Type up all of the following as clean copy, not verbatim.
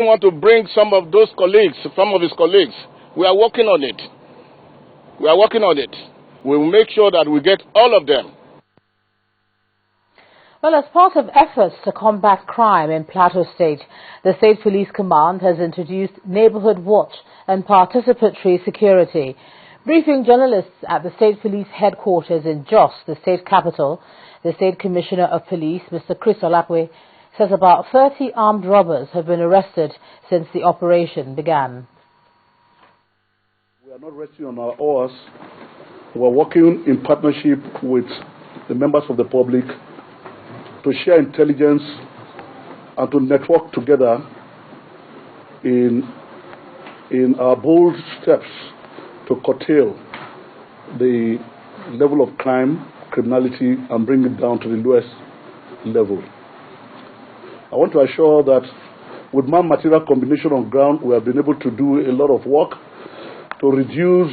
We want to bring some of his colleagues. We are working on it. We will make sure that we get all of them. Well, as part of efforts to combat crime in Plateau State, the State Police Command has introduced Neighborhood Watch and participatory security. Briefing journalists at the State Police Headquarters in Jos, the state capital, the State Commissioner of Police, Mr. Chris Olakwe, says about 30 armed robbers have been arrested since the operation began. We are not resting on our oars. We are working in partnership with the members of the public to share intelligence and to network together in our bold steps to curtail the level of criminality, and bring it down to the lowest level. I want to assure that with man-material combination on ground, we have been able to do a lot of work to reduce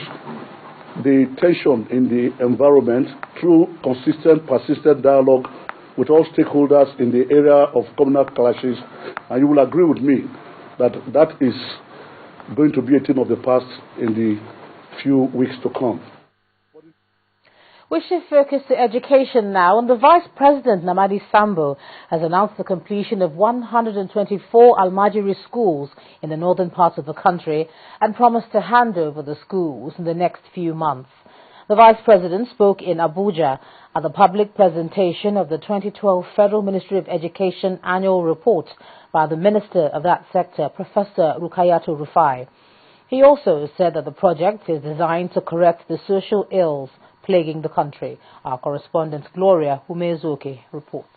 the tension in the environment through consistent, persistent dialogue with all stakeholders in the area of communal clashes. And you will agree with me that that is going to be a thing of the past in the few weeks to come. We shift focus to education now, and the Vice President, Namadi Sambo, has announced the completion of 124 Almajiri schools in the northern parts of the country and promised to hand over the schools in the next few months. The Vice President spoke in Abuja at the public presentation of the 2012 Federal Ministry of Education Annual Report by the Minister of that sector, Professor Rukayatu Rufai. He also said that the project is designed to correct the social ills plaguing the country. Our correspondent Gloria Umezuki reports.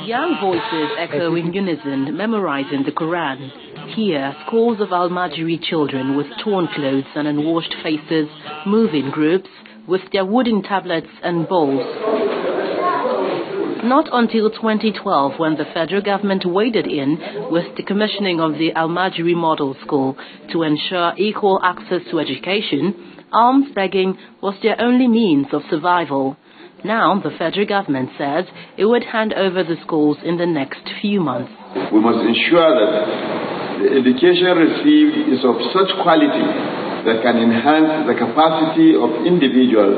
Young voices echo in unison, memorizing the Quran. Here, scores of Almajiri children with torn clothes and unwashed faces move in groups with their wooden tablets and bowls. Not until 2012, when the federal government waded in with the commissioning of the Almajiri Model School to ensure equal access to education, alms begging was their only means of survival. Now, the federal government says it would hand over the schools in the next few months. We must ensure that the education received is of such quality that can enhance the capacity of individuals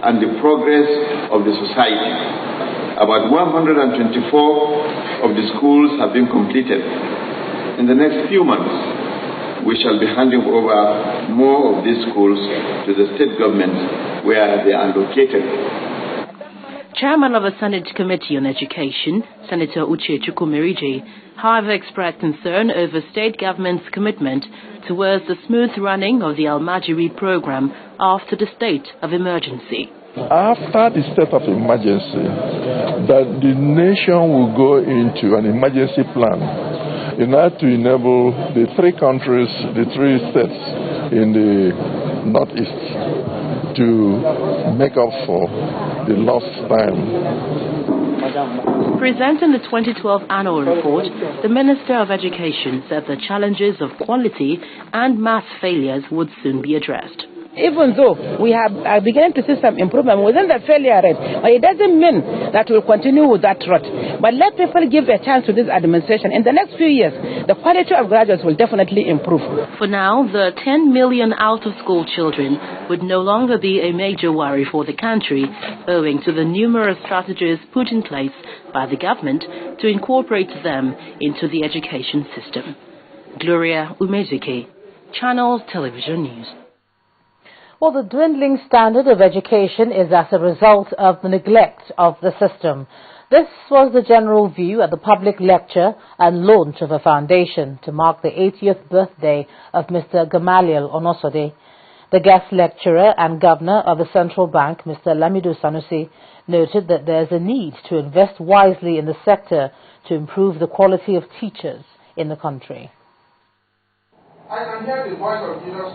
and the progress of the society. About 124 of the schools have been completed. In the next few months, we shall be handing over more of these schools to the state governments where they are located. Chairman of the Senate Committee on Education, Senator Uche Chukwumerije, however, expressed concern over state government's commitment towards the smooth running of the Almajiri program after the state of emergency. After the state of emergency, that the nation will go into an emergency plan in order to enable the three countries, the three states in the northeast to make up for the lost time. Presenting the 2012 annual report, the Minister of Education said the challenges of quality and mass failures would soon be addressed. Even though we are beginning to see some improvement within the failure rate, but it doesn't mean that we'll continue with that route. But let people give a chance to this administration. In the next few years, the quality of graduates will definitely improve. For now, the 10 million out-of-school children would no longer be a major worry for the country, owing to the numerous strategies put in place by the government to incorporate them into the education system. Gloria Umezuki, Channels Television News. Well, the dwindling standard of education is as a result of the neglect of the system. This was the general view at the public lecture and launch of a foundation to mark the 80th birthday of Mr. Gamaliel Onosode. The guest lecturer and governor of the central bank, Mr. Lamido Sanusi, noted that there is a need to invest wisely in the sector to improve the quality of teachers in the country. I can hear the voice of Jesus.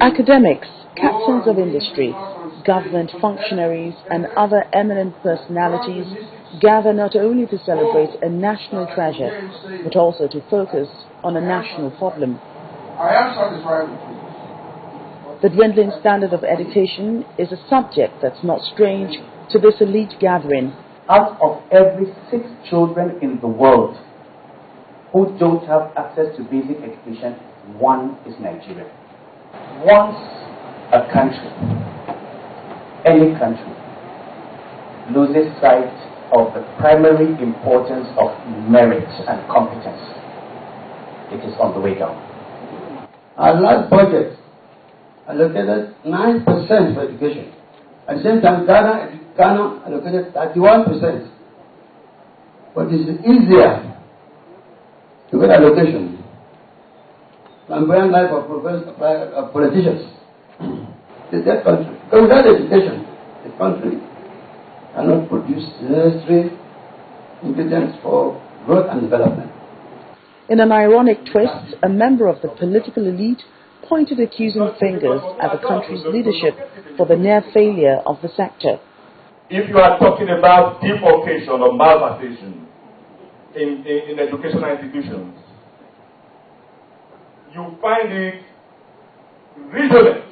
Academics, captains of industry, government functionaries and other eminent personalities gather not only to celebrate a national treasure, but also to focus on a national problem. I am satisfied with you. The dwindling standard of education is a subject that's not strange to this elite gathering. Out of every 6 children in the world, who don't have access to basic education, one is Nigeria. Once a country, any country, loses sight of the primary importance of merit and competence, it is on the way down. Our last budget allocated 9% for education. At the same time, Ghana allocated 31%. But it's easier to get allocation than buying life of politicians. It's that country. Because without education, the country cannot produce the necessary ingredients for growth and development. In an ironic twist, a member of the political elite pointed accusing fingers at the country's leadership for the near failure of the sector. If you are talking about defalcation or malversation in educational institutions, you find it resonant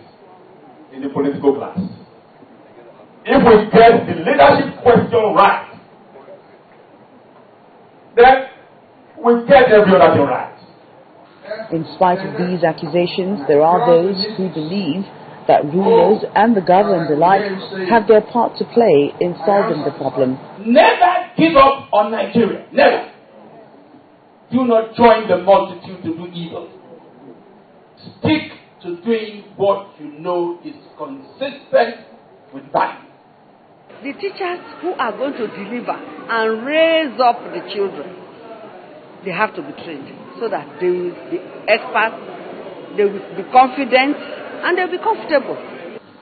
in the political class. If we get the leadership question right, then we get every other thing right. In spite of these accusations, there are those who believe that rulers and the governed alike have their part to play in solving the problem. Never give up on Nigeria. Never. Do not join the multitude to do evil. Stick to doing what you know is consistent with value. The teachers who are going to deliver and raise up the children, they have to be trained so that they will be experts, they will be confident, and they'll be comfortable.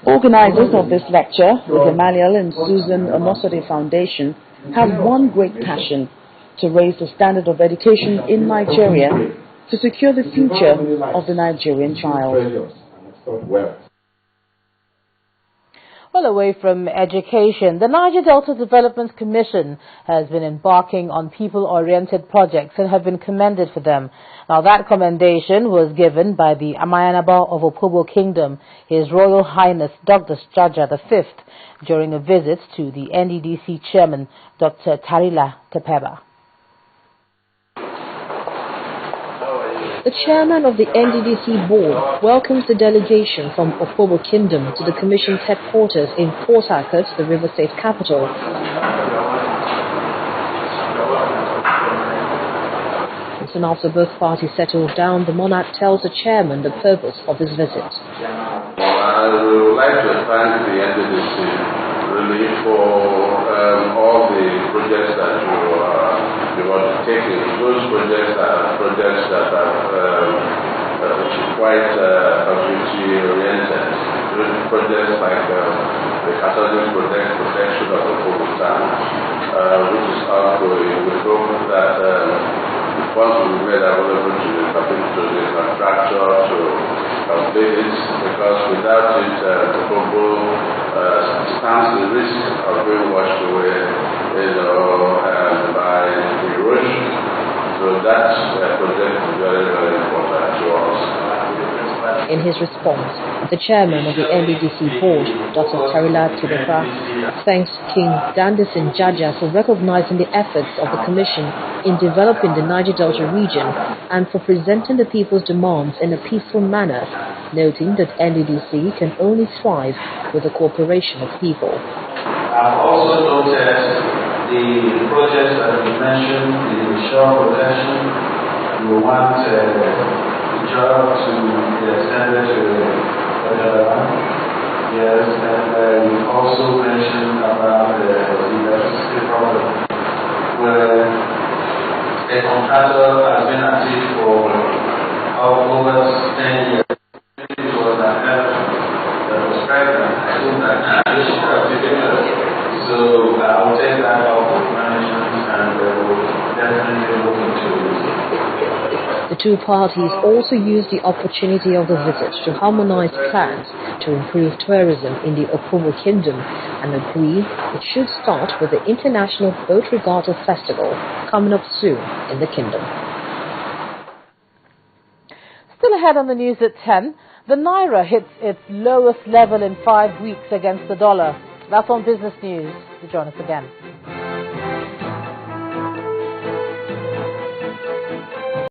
Organizers of this lecture, the Gamaliel and Susan Onosode Foundation, have one great passion: to raise the standard of education in Nigeria to secure the future of the Nigerian child. Well, away from education, the Niger Delta Development Commission has been embarking on people-oriented projects and have been commended for them. Now, that commendation was given by the Amayanaba of Opobo Kingdom, His Royal Highness Dr. Jaja V, during a visit to the NDDC chairman, Dr. Tarila Tepeba. The chairman of the NDDC board welcomes the delegation from Opobo Kingdom to the Commission's headquarters in Port Harcourt, the River State capital. And after both parties settled down, the monarch tells the chairman the purpose of his visit. I would like to thank the NDDC really for all the projects that you are taking. Those projects are projects that are quite community-oriented. Projects like the Catholic protection of the Pakistan, which is ongoing. We hope that the funds will be made available to the contractor to complete it, because without it, the Congo stands the risk of being washed away, by erosion. So that project is very, very important to us. In his response, the chairman of the NDDC board, Dr. Tarila Tepeba, thanks King Dandison Jaja for recognizing the efforts of the Commission in developing the Niger Delta region and for presenting the people's demands in a peaceful manner, noting that NDDC can only thrive with the cooperation of people. I've also noted the projects that we mentioned, the shore protection. We want the job to be extended to yes, and we also mentioned about the electricity problem, where a contractor has been at it for over 10 years. It was an help that was pregnant. I think that this should have taken us. So I will take that up with management and we'll definitely look into it. The two parties also used the opportunity of the visit to harmonize plans to improve tourism in the Opobo Kingdom and agree it should start with the International Boat Regatta Festival coming up soon in the kingdom. Still ahead on the news at 10, the Naira hits its lowest level in 5 weeks against the dollar. That's on Business News. Join us again.